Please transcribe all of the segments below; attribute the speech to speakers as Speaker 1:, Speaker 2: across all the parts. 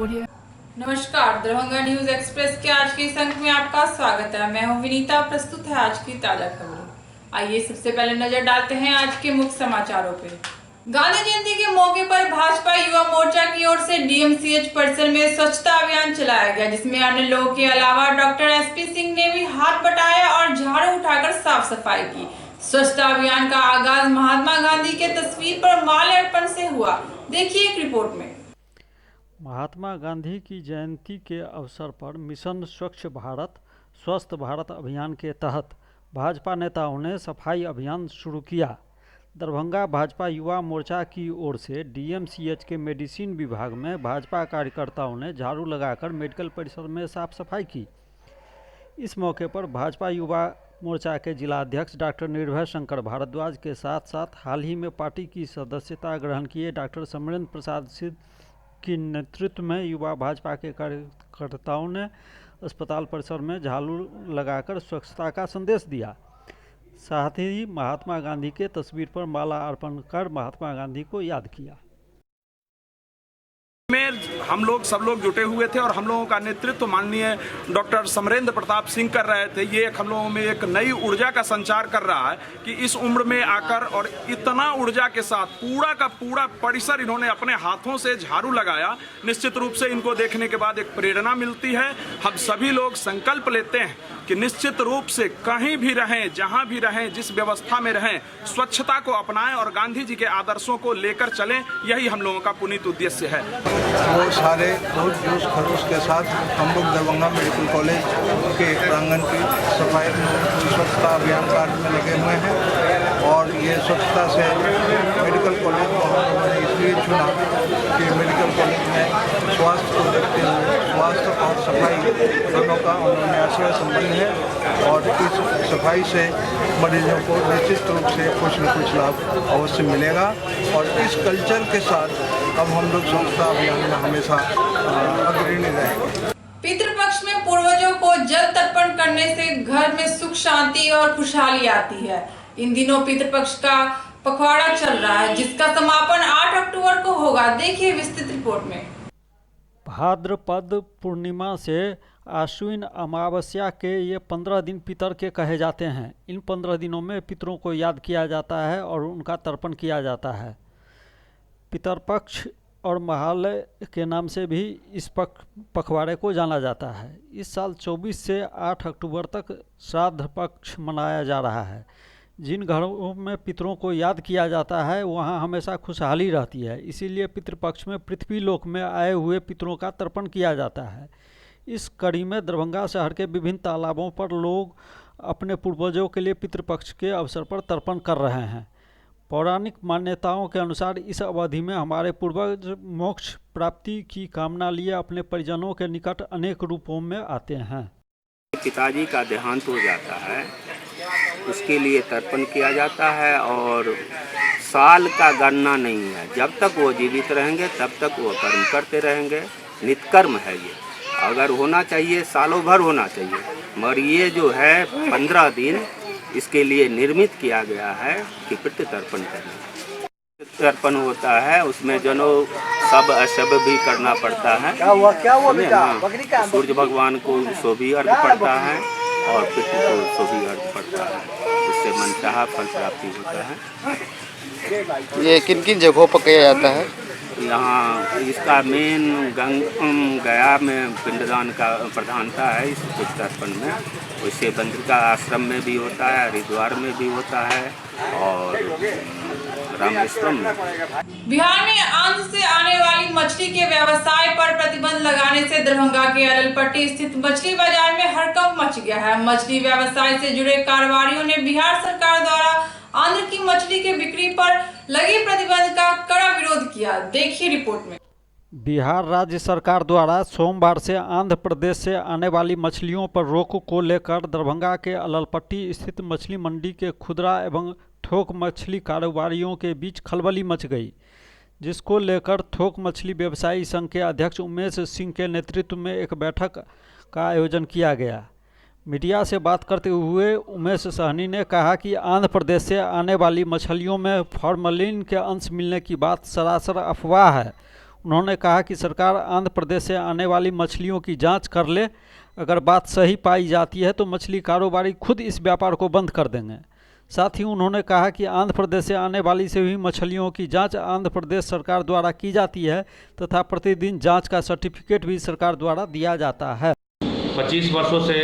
Speaker 1: बढ़िया।
Speaker 2: नमस्कार, Darbhanga news express के आज के इस अंक में आपका स्वागत है। मैं हूं विनीता। प्रस्तुत है आज की ताजा खबरें। आइए सबसे पहले नजर डालते हैं आज के मुख्य समाचारों पे। गांधी जयंती के मौके पर भाजपा युवा मोर्चा की ओर से डीएमसीएच परिसर में स्वच्छता अभियान चलाया गया, जिसमें अन्य लोगों के अलावा डॉक्टर एसपी सिंह ने भी हाथ बटाया और झाड़ू उठाकर साफ सफाई की। स्वच्छता अभियान का आगाज महात्मा गांधी के तस्वीर पर माल्यार्पण से हुआ। देखिए एक रिपोर्ट में।
Speaker 3: महात्मा गांधी की जयंती के अवसर पर मिशन स्वच्छ भारत स्वस्थ भारत अभियान के तहत भाजपा नेताओं ने सफाई अभियान शुरू किया। दरभंगा भाजपा युवा मोर्चा की ओर से डीएमसीएच के मेडिसिन विभाग में भाजपा कार्यकर्ताओं ने झाड़ू लगाकर मेडिकल परिसर में साफ सफाई की। इस मौके पर भाजपा युवा मोर्चा के जिलाध्यक्ष डॉक्टर निर्भय शंकर भारद्वाज के साथ साथ हाल ही में पार्टी की सदस्यता ग्रहण किए डॉक्टर समरेंद्र प्रसाद सिंह की नेतृत्व में युवा भाजपा के कार्यकर्ताओं ने अस्पताल परिसर में झाड़ू लगाकर स्वच्छता का संदेश दिया। साथ ही महात्मा गांधी के तस्वीर पर माला अर्पण कर महात्मा गांधी को याद किया।
Speaker 4: में हम लोग सब लोग जुटे हुए थे और हम लोगों का नेतृत्व माननीय डॉक्टर समरेंद्र प्रताप सिंह कर रहे थे। ये हम लोगों में एक नई ऊर्जा का संचार कर रहा है कि इस उम्र में आकर और इतना ऊर्जा के साथ पूरा का पूरा परिसर इन्होंने अपने हाथों से झाड़ू लगाया। निश्चित रूप से इनको देखने के बाद एक प्रेरणा मिलती है। हम सभी लोग संकल्प लेते हैं कि निश्चित रूप से कहीं भी रहें, जहां भी रहें, जिस व्यवस्था में रहें, स्वच्छता को अपनाएं और गांधी जी के आदर्शों को लेकर चलें। यही हम लोगों का पुनीत उद्देश्य है।
Speaker 5: वो सारे बहुत जोश खरोश के साथ हम लोग दरभंगा मेडिकल कॉलेज के प्रांगण की सफाई स्वच्छता अभियान कार्य में लगे हुए हैं। और ये स्वच्छता से मेडिकल कॉलेज को हम लोगों ने इसलिए चुना कि मेडिकल कॉलेज में स्वास्थ्य को देखते हुए स्वास्थ्य और सफाई दोनों का उन्होंने आशय संबंध है और इस सफाई से मरीजों को निश्चित रूप से कुछ न कुछ लाभ अवश्य मिलेगा। और इस कल्चर के साथ अब हम लोग स्वच्छता अभियान में हमेशा अग्रणी रहेंगे।
Speaker 2: पितृपक्ष में पूर्वजों को जल तर्पण करने से घर में सुख शांति और खुशहाली आती है। इन दिनों पितृपक्ष का पखवाड़ा चल रहा है, जिसका समापन 8 अक्टूबर को होगा। देखिए विस्तृत रिपोर्ट में।
Speaker 3: भाद्रपद पूर्णिमा से आश्विन अमावस्या के ये 15 दिन पितर के कहे जाते हैं। इन 15 दिनों में पितरों को याद किया जाता है और उनका तर्पण किया जाता है। पितरपक्ष और महालय के नाम से भी इस पखवाड़े को जाना जाता है। इस साल 24 से 8 अक्टूबर तक श्राद्ध पक्ष मनाया जा रहा है। जिन घरों में पितरों को याद किया जाता है वहाँ हमेशा खुशहाली रहती है। इसीलिए पितृपक्ष में पृथ्वी लोक में आए हुए पितरों का तर्पण किया जाता है। इस कड़ी में दरभंगा शहर के विभिन्न तालाबों पर लोग अपने पूर्वजों के लिए पितृपक्ष के अवसर पर तर्पण कर रहे हैं। पौराणिक मान्यताओं के अनुसार इस अवधि में हमारे पूर्वज मोक्ष प्राप्ति की कामना लिए अपने परिजनों के निकट अनेक रूपों में आते हैं।
Speaker 6: पिताजी का देहांत हो जाता है, उसके लिए तर्पण किया जाता है और साल का गणना नहीं है। जब तक वो जीवित रहेंगे तब तक वो कर्म करते रहेंगे। नित्कर्म है ये, अगर होना चाहिए सालों भर होना चाहिए, मगर ये जो है 15 दिन इसके लिए निर्मित किया गया है कि पितृ तर्पण करने। तर्पण होता है उसमें जनो सब अशब भी करना पड़ता है। सूर्य भगवान को सो भी अर्घ पड़ता है और पितृ को सो भी अर्घ पड़ता है। उससे मनचाहा फल प्राप्ति होता है।
Speaker 7: ये किन किन जगहों पर किया जाता है?
Speaker 6: यहाँ इसका मेन गया में पिंडदान का प्रधानता है इस पितृ तर्पण में। वैसे बद्रिका आश्रम में भी होता है, हरिद्वार में भी होता है और रामेश्वरम में।
Speaker 2: बिहार में आंध्र से आने वाली मछली के व्यवसाय पर प्रतिबंध लगाने से दरभंगा के अललपट्टी स्थित मछली बाजार में हड़कंप मच गया है। मछली व्यवसाय से जुड़े कारोबारियों ने बिहार सरकार द्वारा आंध्र की मछली के बिक्री पर लगे प्रतिबंध का कड़ा विरोध किया। देखिए रिपोर्ट में।
Speaker 3: बिहार राज्य सरकार द्वारा सोमवार से आंध्र प्रदेश से आने वाली मछलियों पर रोक को लेकर दरभंगा के अललपट्टी स्थित मछली मंडी के खुदरा एवं थोक मछली कारोबारियों के बीच खलबली मच गई, जिसको लेकर थोक मछली व्यवसायी संघ के अध्यक्ष उमेश सिंह के नेतृत्व में एक बैठक का आयोजन किया गया। मीडिया से बात करते हुए उमेश सहनी ने कहा कि आंध्र प्रदेश से आने वाली मछलियों में फॉर्मलिन के अंश मिलने की बात सरासर अफवाह है। उन्होंने कहा कि सरकार आंध्र प्रदेश से आने वाली मछलियों की जांच कर ले, अगर बात सही पाई जाती है तो मछली कारोबारी खुद इस व्यापार को बंद कर देंगे। साथ ही उन्होंने कहा कि आंध्र प्रदेश से आने वाली सभी मछलियों की जांच आंध्र प्रदेश सरकार द्वारा की जाती है तथा प्रतिदिन जांच का सर्टिफिकेट भी सरकार द्वारा दिया जाता है।
Speaker 1: 25 वर्षों से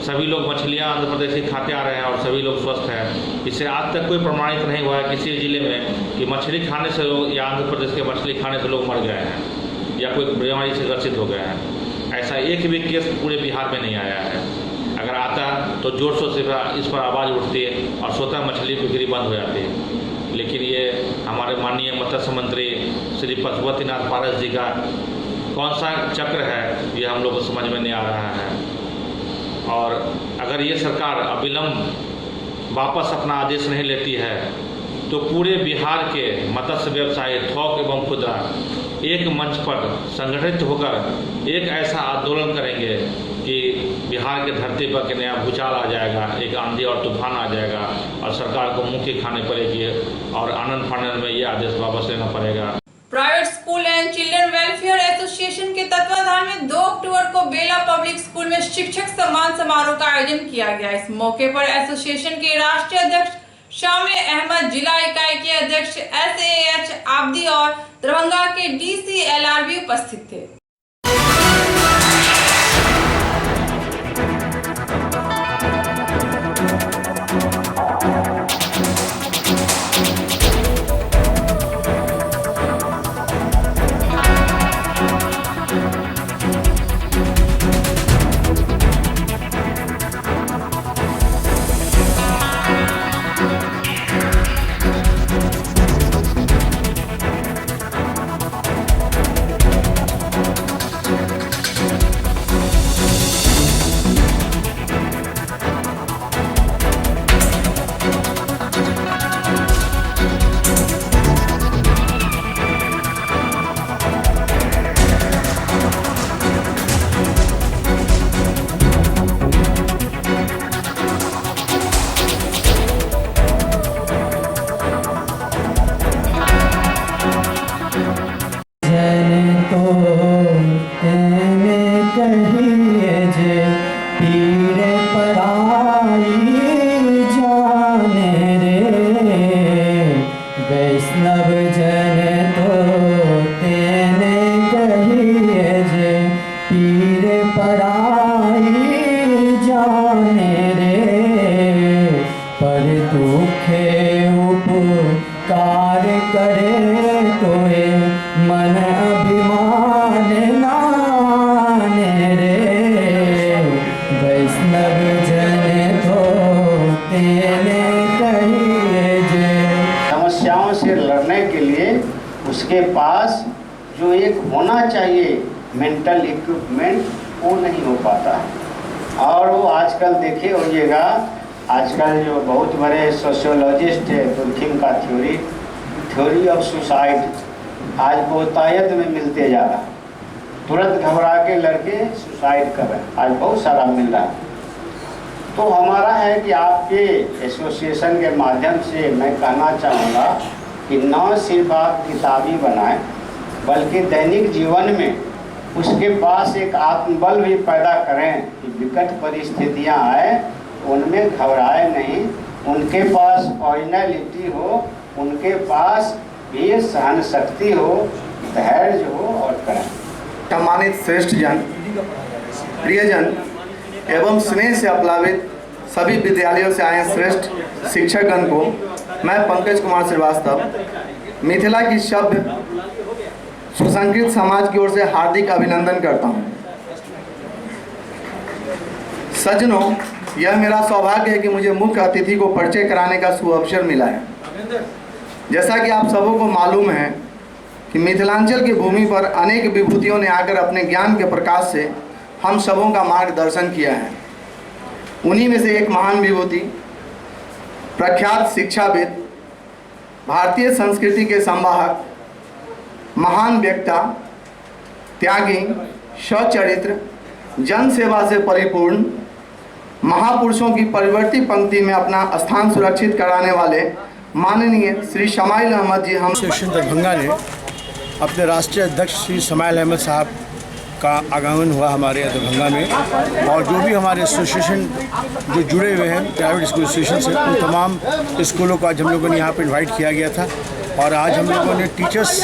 Speaker 1: सभी लोग मछलियां आंध्र प्रदेश की खाते आ रहे हैं और सभी लोग स्वस्थ हैं। इससे आज तक कोई प्रमाणित नहीं हुआ है किसी जिले में कि मछली खाने से लोग या आंध्र प्रदेश के मछली खाने से लोग मर गए हैं या कोई बीमारी से ग्रसित हो गए हैं। ऐसा एक भी केस पूरे बिहार में नहीं आया है। अगर आता तो जोर शोर से इस पर आवाज़ उठती है और स्वतः मछली बिक्री बंद हो जाती है। लेकिन ये हमारे माननीय मत्स्य मंत्री श्री पशुपतिनाथ पारस जी का कौन सा चक्र है, ये हम लोग को समझ में नहीं आ रहा है। और अगर ये सरकार अविलंब वापस अपना आदेश नहीं लेती है तो पूरे बिहार के मत्स्य व्यवसायी थोक एवं खुदरा एक मंच पर संगठित होकर एक ऐसा आंदोलन करेंगे कि बिहार के धरती पर के नया भूचाल आ जाएगा, एक आंधी और तूफान आ जाएगा और सरकार को मुँह की खाने पड़ेगी और आनंद फानंद में ये आदेश वापस लेना पड़ेगा।
Speaker 2: Private school and children welfare association के तत्वाधान में 2 अक्टूबर को बेला पब्लिक स्कूल में शिक्षक सम्मान समारोह का आयोजन किया गया। इस मौके पर एसोसिएशन के राष्ट्रीय अध्यक्ष शामिर अहमद, जिला इकाई के अध्यक्ष SAH आब्दी और दरभंगा के DCLR भी उपस्थित थे।
Speaker 8: वैष्णव जन तो तेने कहिए जे पीर पराई जाने रे, पर दुखे उपकार करे कोई मन अभिमान नाने रे, वैष्णव जन तो तेने कहिए जे।
Speaker 9: समस्याओं से लड़ने के लिए उसके पास जो एक होना चाहिए मेंटल इक्विपमेंट वो नहीं हो पाता है। और वो आजकल देखिए होइएगा, आजकल जो बहुत बड़े सोशियोलॉजिस्ट है दुर्खिम का थ्योरी ऑफ सुसाइड आज बहुतायत में मिलते जा रहा है। तुरंत घबरा के लड़के सुसाइड कर रहे हैं, आज बहुत सारा मिल रहा है। तो हमारा है कि आपके एसोसिएशन के माध्यम से मैं कहना चाहूँगा कि न सिर्फ आप किताबी बनाएं बल्कि दैनिक जीवन में उसके पास एक आत्मबल भी पैदा करें कि विकट परिस्थितियाँ आए उनमें घबराए नहीं, उनके पास ओरिजिनलिटी हो, उनके पास भी सहन शक्ति हो, धैर्य हो और करें।
Speaker 10: सम्मानित श्रेष्ठ जन, प्रियजन एवं स्नेह से अपलावित सभी विद्यालयों से आए श्रेष्ठ शिक्षकगण को मैं पंकज कुमार श्रीवास्तव मिथिला की शब्द सुसंस्कृत समाज की ओर से हार्दिक अभिनंदन करता हूं। सज्जनों, यह मेरा सौभाग्य है कि मुझे मुख्य अतिथि को परिचय कराने का सुअवसर मिला है। जैसा कि आप सबों को मालूम है कि मिथिलांचल की भूमि पर अनेक विभूतियों ने आकर अपने ज्ञान के प्रकाश से हम सबों का मार्गदर्शन किया है। उन्हीं में से एक महान विभूति, प्रख्यात शिक्षाविद, भारतीय संस्कृति के संवाहक, महान व्यक्ता, त्यागी, सच्चरित्र, जन सेवा से परिपूर्ण, महापुरुषों की परिवर्ती पंक्ति में अपना स्थान सुरक्षित कराने वाले माननीय श्री शमाइल अहमद जी हम
Speaker 11: दरभंगा ने अपने राष्ट्रीय अध्यक्ष श्री समाइल अहमद साहब का आगमन हुआ हमारे दरभंगा में, और जो भी हमारे एसोसिएशन जो जुड़े हुए हैं प्राइवेट स्कूल एसोसिएशन से, उन तमाम स्कूलों को आज हम लोगों ने यहाँ पर इन्वाइट किया गया था। और आज हम लोगों ने टीचर्स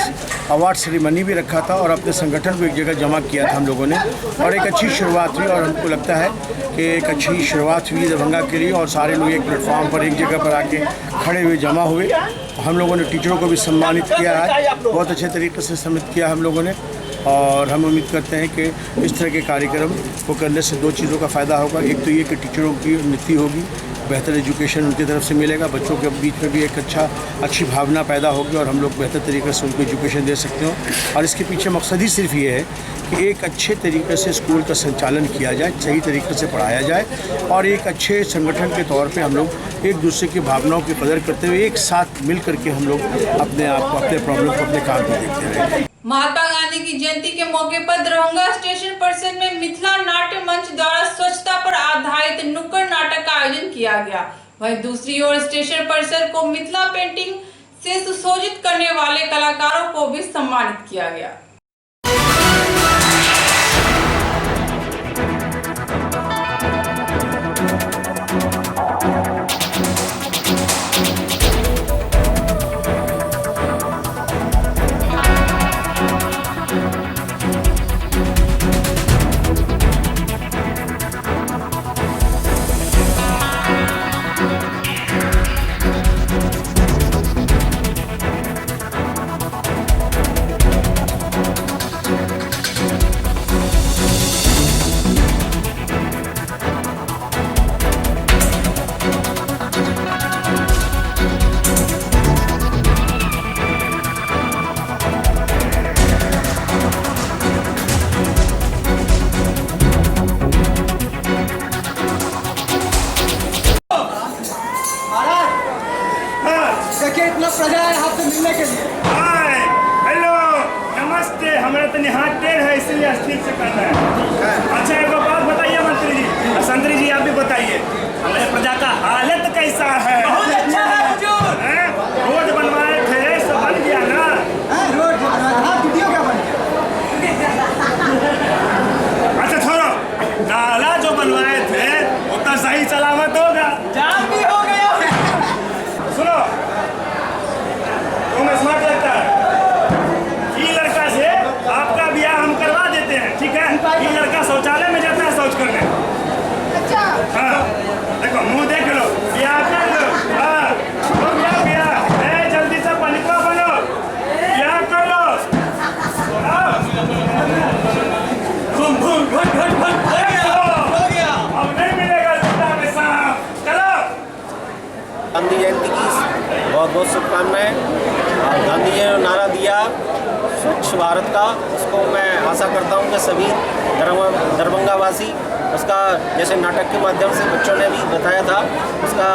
Speaker 11: अवार्ड सेरेमनी भी रखा था और अपने संगठन को एक जगह जमा किया था हम लोगों ने, और एक अच्छी शुरुआत हुई। और हमको लगता है कि एक अच्छी शुरुआत हुई दरभंगा के लिए, और सारे लोग एक प्लेटफॉर्म पर एक जगह पर आके खड़े हुए जमा हुए। हम लोगों ने टीचरों को भी सम्मानित किया है, बहुत अच्छे तरीके से सम्मानित किया हम लोगों ने। और हम उम्मीद करते हैं कि इस तरह के कार्यक्रम को करने से दो चीज़ों का फ़ायदा होगा। एक तो ये कि टीचरों की उन्नति होगी, बेहतर एजुकेशन उनकी तरफ से मिलेगा, बच्चों के बीच में भी एक अच्छी भावना पैदा होगी और हम लोग बेहतर तरीके से उनको एजुकेशन दे सकते हो। और इसके पीछे मकसद ही सिर्फ ये है कि एक अच्छे तरीके से स्कूल का संचालन किया जाए, सही तरीके से पढ़ाया जाए, और एक अच्छे संगठन के तौर पे हम लोग एक दूसरे की भावनाओं की कदर करते हुए एक साथ मिल करके हम लोग अपने आप को, अपने प्रॉब्लम को, अपने काम को देखते रहें।
Speaker 2: महात्मा गांधी की जयंती के मौके पर दरभंगा स्टेशन परिसर में मिथिला नाट्य मंच द्वारा स्वच्छता पर आधारित नुक्कड़ नाटक का आयोजन किया गया। वहीं दूसरी ओर स्टेशन परिसर को मिथिला पेंटिंग से सुशोभित करने वाले कलाकारों को भी सम्मानित किया गया।
Speaker 12: देखिए इतना प्रजा है हाथ से मिलने के लिए।
Speaker 13: हाय, हेलो, नमस्ते। हमारा तो हाथ टेढ़ है, इसलिए ठीक से करना है। अच्छा एक बात बताइए मंत्री जी, संतरी जी आप भी बताइए, हमारे प्रजा का हालत कैसा है?
Speaker 12: बहुत अच्छा है हुजूर।
Speaker 13: रोड बनवाए थे, सब बन गया ना?
Speaker 12: रोड वीडियो क्या बन गया?
Speaker 13: अच्छा छोड़ो, नाला जो बनवाए थे वो तो सही सलामत होगा,
Speaker 12: जाम भी हो गया।
Speaker 13: सुनो, तुम्हें स्मार्ट लगता है, ये लड़का से आपका ब्याह हम करवा देते हैं, ठीक है? ये लड़का शौचालय में जाता है शौच करने।
Speaker 12: अच्छा।
Speaker 13: हाँ, देखो मुंह देख लो, ब्याह कर लो। हाँ, हो गया ब्याह। जल्दी से पनिका बनो, ब्याह कर लो। घूम घूम घट घट घट हो गया। अब नहीं मिलेगा जूता में सांप। चलो।
Speaker 14: गांधी जयंती की बहुत बहुत शुभकामनाएं। गांधी जी ने नारा दिया स्वच्छ भारत का, उसको मैं आशा करता हूं कि सभी दरभंगा वासी उसका, जैसे नाटक के माध्यम से बच्चों ने भी बताया था, उसका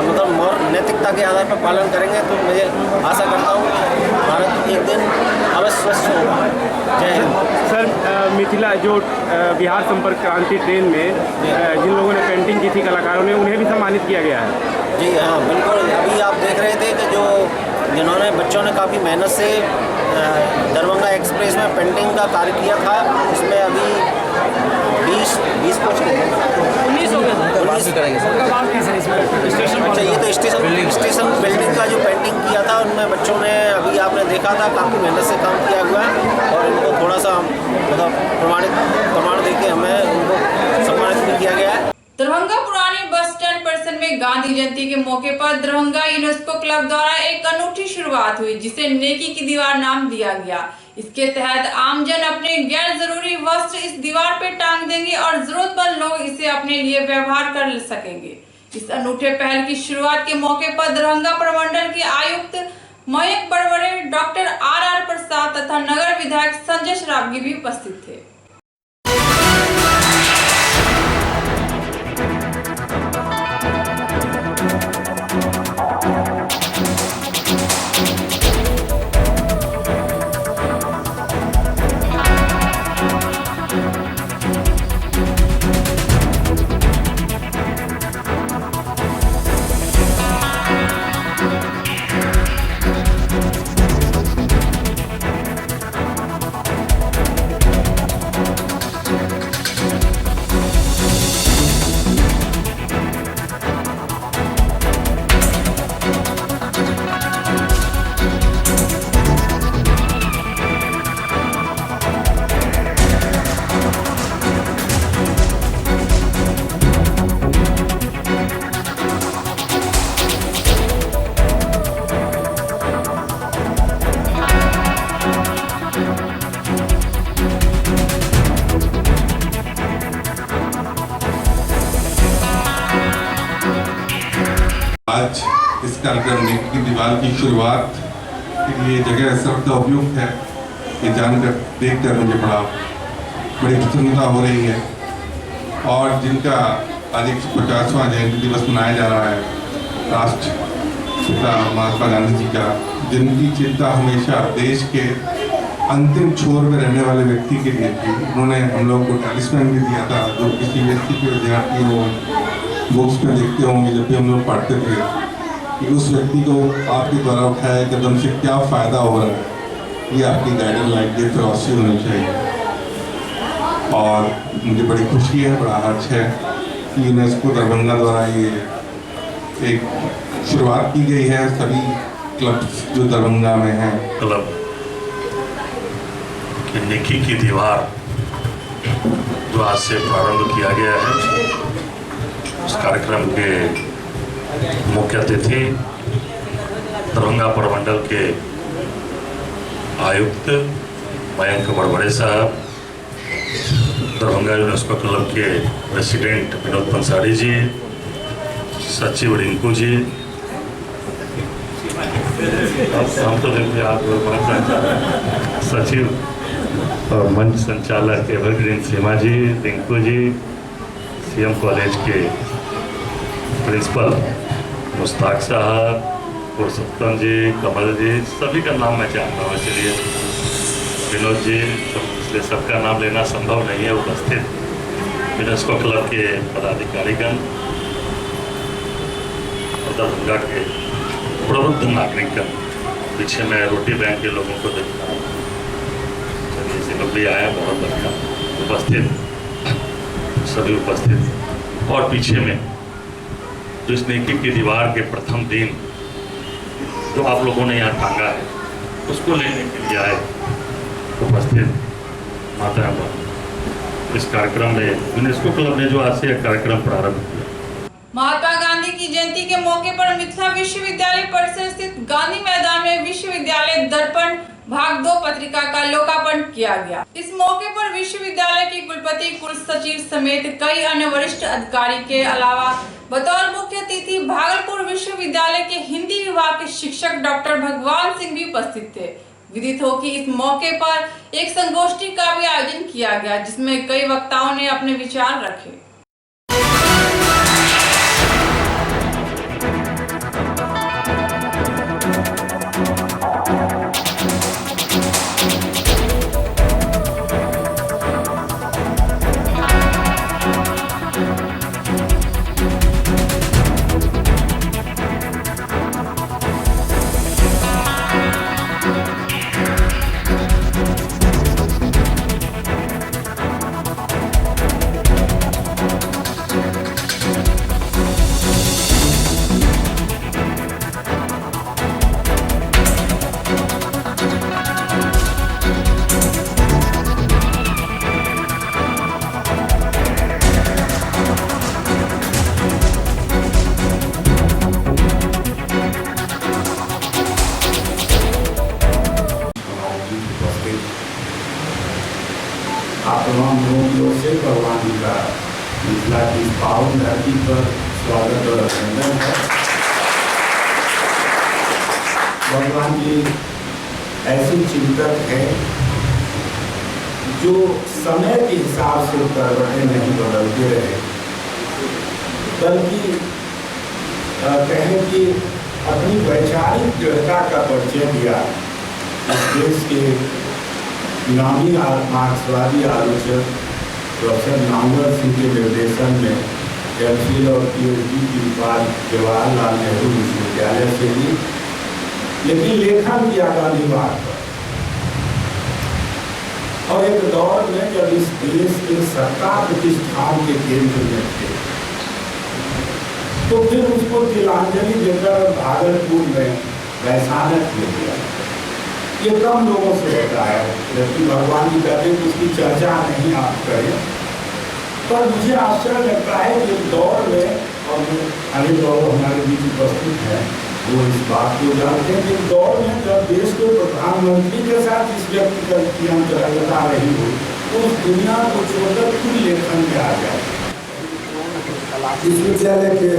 Speaker 14: मतलब और नैतिकता के आधार पर पालन करेंगे। तो मुझे आशा करता हूँ भारत एक दिन अवश्य स्वच्छ होगा। जय हिंद।
Speaker 13: सर, मिथिला जो बिहार संपर्क क्रांति ट्रेन में जिन लोगों ने पेंटिंग की थी कलाकारों ने, उन्हें भी सम्मानित किया गया है।
Speaker 14: जी हाँ, बिल्कुल। अभी आप देख रहे थे कि जिन्होंने बच्चों ने काफ़ी मेहनत से दरभंगा एक्सप्रेस में पेंटिंग का कार्य किया था, उसमें अभी 20 कुछ 19 हो गए। अच्छा, ये तो स्टेशन बिल्डिंग का जो पेंटिंग किया था उनमें बच्चों ने, अभी आपने देखा था, काफ़ी मेहनत से काम किया हुआ है, और इनको थोड़ा सा मतलब प्रमाण देके हमें उनको सम्मानित भी किया गया है।
Speaker 2: दरभंगा पुराने बस स्टैंड परिसर में गांधी जयंती के मौके पर दरभंगा यूनेस्को क्लब द्वारा एक अनूठी शुरुआत हुई, जिसे नेकी की दीवार नाम दिया गया। इसके तहत आमजन अपने गैर जरूरी वस्त्र इस दीवार पे टांग देंगे और जरूरतमंद लोग इसे अपने लिए व्यवहार कर सकेंगे। इस अनूठे पहल की शुरुआत के मौके पर दरभंगा प्रमंडल के आयुक्त मयंक बड़बड़े, डॉक्टर आर प्रसाद तथा नगर विधायक संजय श्रावगी भी उपस्थित थे।
Speaker 15: नेकी की दीवार की शुरुआत के लिए जगह सबका उपयुक्त है, ये जानकर देखकर मुझे बड़ी प्रसन्नता हो रही है। और जिनका आज 150वां जयंती दिवस मनाया जा रहा है, राष्ट्रपिता महात्मा गांधी जी का, जिनकी चिंता हमेशा देश के अंतिम छोर में रहने वाले व्यक्ति के लिए थी। उन्होंने हम लोग को टैलिस्मैन भी दिया था, जो किसी व्यक्ति के विद्यार्थी हो बुक्स में देखते होंगे जब भी हम लोग पढ़ते थे, कि उस व्यक्ति को आपके द्वारा उठाया कदम से क्या फ़ायदा हो रहा है, ये आपकी गाइडिंग लाइट ये फिलॉसफी होनी चाहिए। और मुझे बड़ी खुशी है, बड़ा हर्ष है कि यूनेस्को दरभंगा द्वारा ये एक शुरुआत की गई है। सभी क्लब्स जो दरभंगा में हैं,
Speaker 16: क्लब की नेकी की दीवार जो आज से प्रारंभ किया गया है, इस कार्यक्रम के मुख्य अतिथि दरभंगा प्रमंडल के आयुक्त मयंक बड़बड़े साहब, दरभंगा यूनेस्को क्लब के प्रेसिडेंट विनोद पंसारी जी, सचिव रिंकू जी, हम तो देखिए आप सचिव और मंच संचालक एवरग्रीन सीमा जी, रिंकू जी, सीएम कॉलेज के प्रिंसिपल मुश्ताक साहब, पुरुषोत्तम जी, कमल जी, सभी का नाम मैं जानता हूँ, इसलिए विनोद जी, इसलिए सबका नाम लेना संभव नहीं है। उपस्थित यूनेस्को क्लब के पदाधिकारीगण और दरभंगा के प्रबुद्ध नागरिकगण, पीछे मैं रोटी बैंक के लोगों को देखता हूँ, चलिए से लोग भी आए, बहुत बढ़िया उपस्थित, सभी उपस्थित। और पीछे में जो इस नेकी की दीवार के प्रथम दिन जो आप लोगों ने यहाँ टांगा है, उसको लेने के लिए आए उपस्थित माता। इस कार्यक्रम में यूनेस्को क्लब ने जो आज से कार्यक्रम प्रारंभ किया,
Speaker 2: महात्मा गांधी की जयंती के मौके पर मिथिला विश्वविद्यालय परिसर स्थित गांधी मैदान में विश्वविद्यालय दर्पण भाग 2 पत्रिका का लोकार्पण किया गया। इस मौके पर विश्वविद्यालय के कुलपति, कुलसचिव समेत कई अन्य वरिष्ठ अधिकारी के अलावा बतौर मुख्य अतिथि भागलपुर विश्वविद्यालय के हिंदी विभाग के शिक्षक डॉक्टर भगवान सिंह भी उपस्थित थे। विदित हो कि इस मौके पर एक संगोष्ठी का भी आयोजन किया गया, जिसमें कई वक्ताओं ने अपने विचार रखे।
Speaker 17: आप तमाम लोगों की ओर से भगवान जी का मिथिला की पावन धरती पर स्वागत और अभिनंदन है। भगवान जी ऐसे चिंतक है जो समय के हिसाब से करवटें नहीं बदलते रहे, बल्कि कहें कि अपनी वैचारिक दृढ़ता का परिचय दिया। इस देश के नामी मार्क्सवादी आलोचक प्रोफेसर नामवर सिंह के निर्देशन में एमफिल और पीएचडी की उपाधि जवाहरलाल नेहरू विश्वविद्यालय से ली, लेकिन लेखन किया गांधीवाद पर। और एक दौर में जब इस देश के सत्ता प्रतिष्ठान के केंद्र में थे, तो फिर उसको तिलांजलि देकर भागलपुर में वैसानक ले दिया। ये कम लोगों से होता है, जबकि भगवान जी कहते हैं कि उसकी चर्चा नहीं आप करें। पर मुझे आश्चर्य लगता है कि दौर में, और अनेक लोग हमारे बीच उपस्थित हैं, वो इस बात को जानते हैं कि दौर में जब देश के प्रधानमंत्री के साथ इस व्यक्ति की अंतरंगता रही हो, तो उस दुनिया को छोड़कर खुद लेखन में आ जाए। विश्वविद्यालय के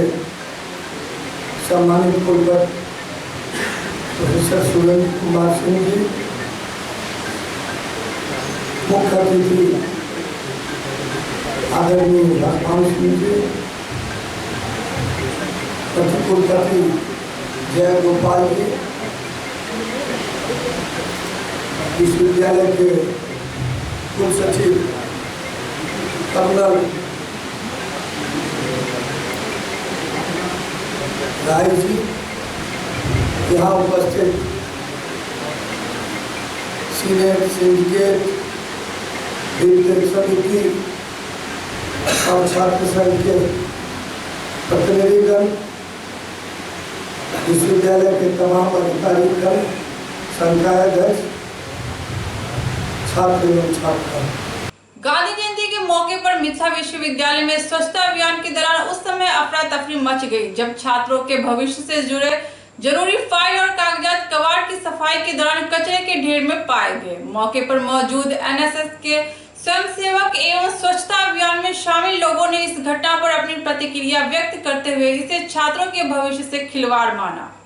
Speaker 17: सम्मानित कुलपति
Speaker 12: प्रोफेसर सुरेंद्र कुमार सिंह जी, मुख्य अतिथि आदरणीय लक्ष्मण सिंह जी, कुलपति जय गोपाल जी, विश्वविद्यालय के कुल सचिव कर्नल राय जी, यहाँ उपस्थित सीनियर सिंडिकेट विद्यालय समिति और छात्र संघ के प्रतिनिधिगण, विश्वविद्यालय के तमाम अधिकारीगण, संकायाध्यक्ष, छात्र एवं छात्रा।
Speaker 2: गांधी जयंती के मौके पर मिथिला विश्वविद्यालय में स्वच्छता अभियान के दौरान उस समय अफरा तफरी मच गई जब छात्रों के भविष्य से जुड़े जरूरी फाइल और कागजात कबाड़ की सफाई के दौरान कचरे के ढेर में पाए गए। मौके पर मौजूद एनएसएस के स्वयंसेवक एवं स्वच्छता अभियान में शामिल लोगों ने इस घटना पर अपनी प्रतिक्रिया व्यक्त करते हुए इसे छात्रों के भविष्य से खिलवाड़ माना।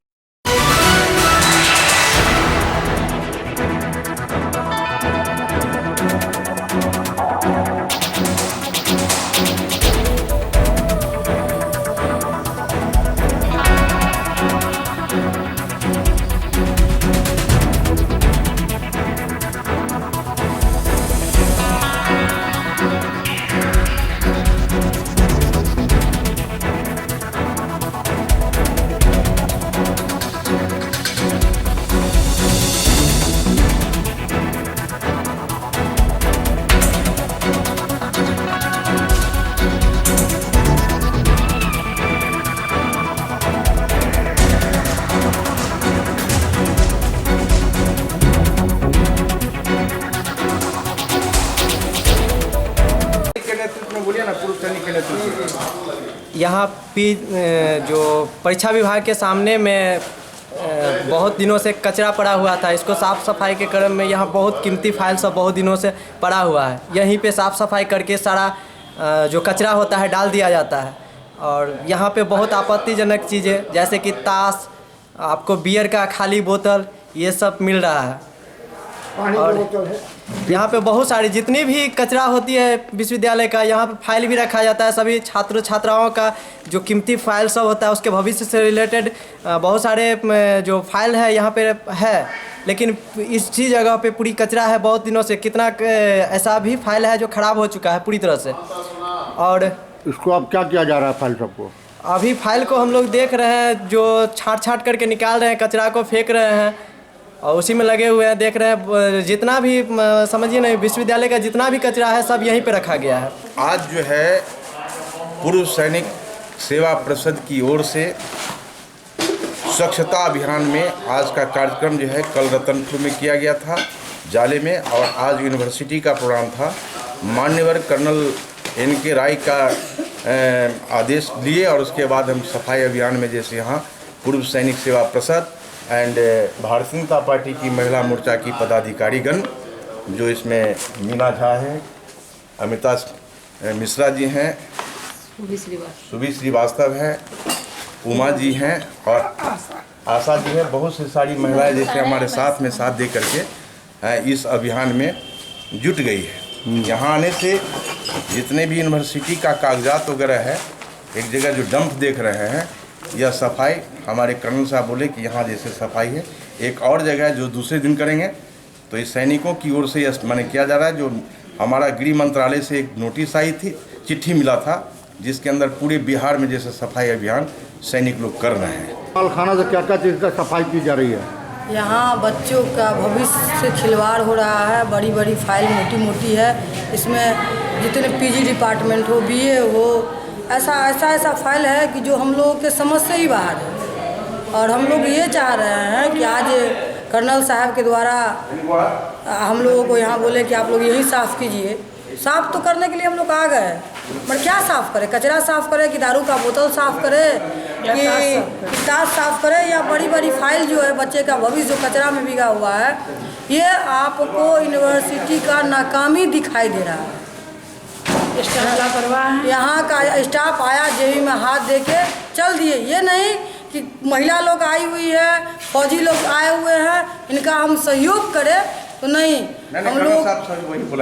Speaker 18: यहाँ जो परीक्षा विभाग के सामने में बहुत दिनों से कचरा पड़ा हुआ था। इसको साफ़ सफाई के क्रम में यहाँ बहुत कीमती फाइल सब बहुत दिनों से पड़ा हुआ है। यहीं पे साफ़ सफाई करके सारा जो कचरा होता है डाल दिया जाता है। और यहाँ पे बहुत आपत्तिजनक चीज़ें जैसे कि ताश, आपको बियर का खाली बोतल, ये सब मिल रहा है। और यहाँ पे बहुत सारी जितनी भी कचरा होती है विश्वविद्यालय का, यहाँ पे फाइल भी रखा जाता है। सभी छात्र छात्राओं का जो कीमती फाइल सब होता है उसके भविष्य से रिलेटेड बहुत सारे जो फाइल है यहाँ पे है। लेकिन इसी जगह पे पूरी कचरा है बहुत दिनों से। कितना ऐसा भी फाइल है जो ख़राब हो चुका है पूरी तरह से। और
Speaker 11: इसको अब क्या किया जा रहा है फाइल सबको?
Speaker 18: अभी फाइल को हम लोग देख रहे हैं, जो छाँट करके निकाल रहे हैं, कचरा को फेंक रहे हैं और उसी में लगे हुए हैं। देख रहे हैं जितना भी समझिए ना विश्वविद्यालय का जितना भी कचरा है सब यहीं पे रखा गया है।
Speaker 19: आज जो है पूर्व सैनिक सेवा परिषद की ओर से स्वच्छता अभियान में आज का कार्यक्रम जो है कल रतनपुर में किया गया था, जाले में, और आज यूनिवर्सिटी का प्रोग्राम था। मान्यवर कर्नल NK राय का आदेश लिए और उसके बाद हम सफाई अभियान में जैसे यहाँ पूर्व सैनिक सेवा परिषद एंड भारतीय जनता पार्टी की महिला मोर्चा की पदाधिकारीगण, जो इसमें मीना झा है, अमिता मिश्रा जी हैं, सुभी श्रीवास्तव है, उमा जी हैं और आशा जी है, बहुत सी सारी महिलाएं जैसे हमारे साथ में साथ दे करके इस अभियान में जुट गई है। यहाँ आने से जितने भी यूनिवर्सिटी का कागजात वगैरह है, एक जगह जो डंप देख रहे हैं, यह सफाई हमारे कर्नल साहब बोले कि यहाँ जैसे सफाई है, एक और जगह है जो दूसरे दिन करेंगे। तो इस सैनिकों की ओर से यह माने किया जा रहा है। जो हमारा गृह मंत्रालय से एक नोटिस आई थी, चिट्ठी मिला था, जिसके अंदर पूरे बिहार में जैसे सफाई अभियान सैनिक लोग कर रहे हैं।
Speaker 11: खाना से क्या क्या चीज़ का सफाई की जा रही है?
Speaker 20: यहाँ बच्चों का भविष्य से खिलवाड़ हो रहा है। बड़ी बड़ी फाइल मोटी मोटी है। इसमें जितने PG डिपार्टमेंट हो, BA हो, ऐसा फाइल है कि जो हम लोगों के समझ से ही बाहर है। और हम लोग ये चाह रहे हैं कि आज कर्नल साहब के द्वारा हम लोगों को यहाँ बोले कि आप लोग यही साफ़ कीजिए। साफ़ तो करने के लिए हम लोग आ गए, पर क्या साफ़ करें? कचरा साफ़ करें कि दारू का बोतल साफ़ करें कि ताश साफ़ करें, या बड़ी बड़ी फाइल जो है बच्चे का भविष्य जो कचरा में बिगा हुआ है, ये आपको यूनिवर्सिटी का नाकामी दिखाई दे रहा है। यहाँ का स्टाफ आया जेबी में हाथ दे के चल दिए। ये नहीं कि महिला लोग आई हुई है, फौजी लोग आए हुए हैं, इनका हम सहयोग करें तो नहीं हम लोग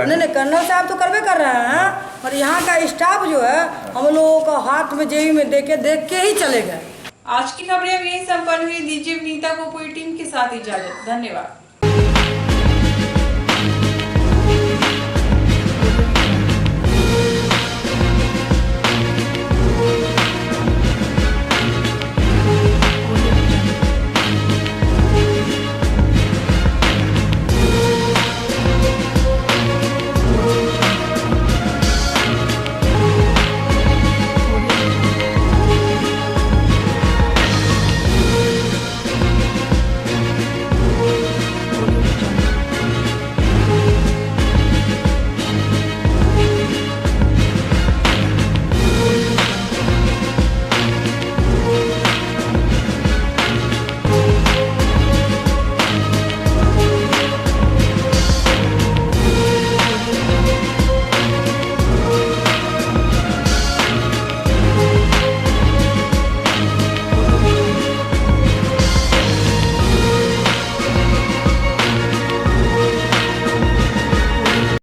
Speaker 20: नहीं कर्नल साहब तो करवे कर रहे हैं, और यहाँ का स्टाफ जो है हम लोगों को हाथ में जेबी में देख के ही चले गए।
Speaker 2: आज की खबरें अब यही संपन्न हुई। दीजिए विनीता को पूरी टीम के साथ इजाजत। धन्यवाद।